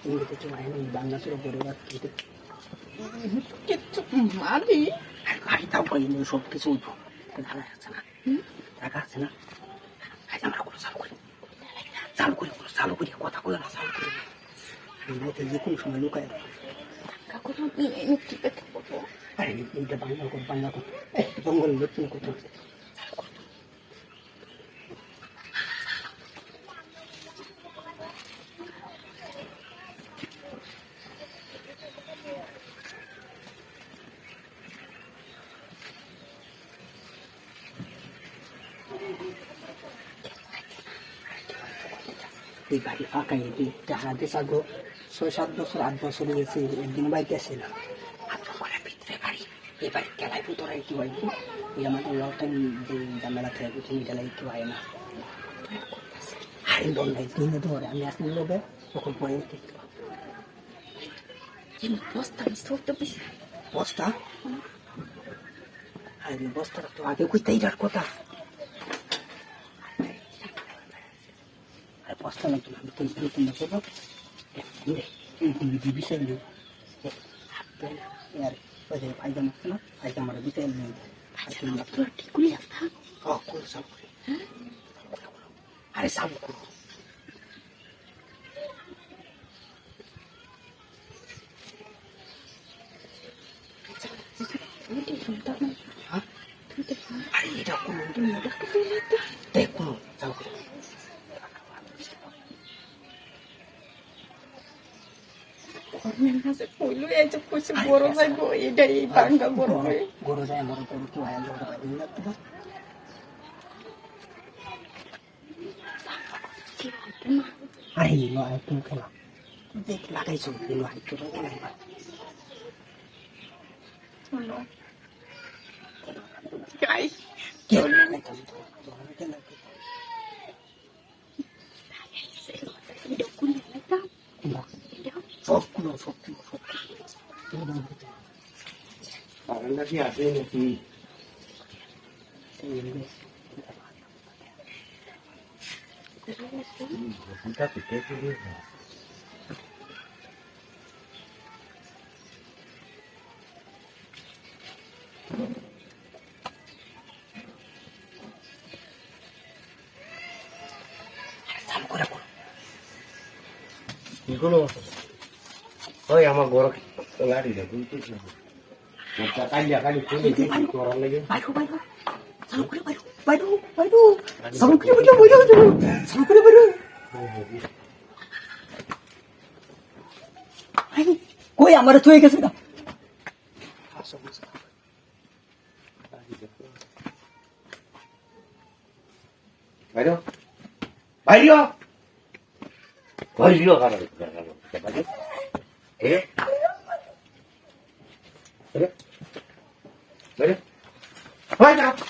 ইংরেজি তো আইনি বাংলা ছিল পরিবার কিন্তু কিচ্ছু মারি গাড়ি তাও পাইনি সব কিছু টাকা আছে না টাকা আছে না আজ আমরা কোনো চালু করি কথা বলে না চালু করি আমি যে কোনো সময় লুকায় কাকুর ঠিক আছে বলবো আরে এইটা বাংলা কর জঙ্গল লোকজন করতে হচ্ছে এই বাড়ি ফাঁকা এই টাকা দিয়ে আগো 6-7 বছর 8 বছর গেছে একদিন বাইতে আসে না ভিতরে বাড়ি এই বাড়ি খেলায় ভিতরে কি হয় ওই আমাদের লকটাইম যে ঝামেলা থেকে কিছু মিটালাই কি হয় না আরে বন্ধাই দিনে ধরে আমি আসলে লোবে তখন পরে বস্তা সরতে পেয়েছি বস্তা আরে বস্তাটা তো আগে কইতেই যার কথা আর বস্তা না তুমি তো তুমি করবো এই বিষয় নেই আর পায়জামা আছে না পায়জামার বিষয় নেই ঠিক করে একটা করে সব করে আরে সব করো আরে এটা কোনো দেখো সব করে কর্মের কাছে কইলো এই যে কইছে বড় ভাই গো এটা এই বাঙ্গা বড় ভাই গরু যায় আমার গরু কি হয় গরু ভাই লাগতে না আরে নো আই তুমি খেলা দেখ লাগাইছো নো আই তো লাগাইবা চলো গাইস কে সবগুলো কি আছে নাকি ওই আমার বড় লাড়ি রে বুঝছিস না কালিয়া কালি খুলে তোরা লাগে বাইরো সামুকুরে বাইরো কই আমার তো হয়ে গেছে না বাইরো বাইরো বাইরো কারণ এ বাইরো বাইরো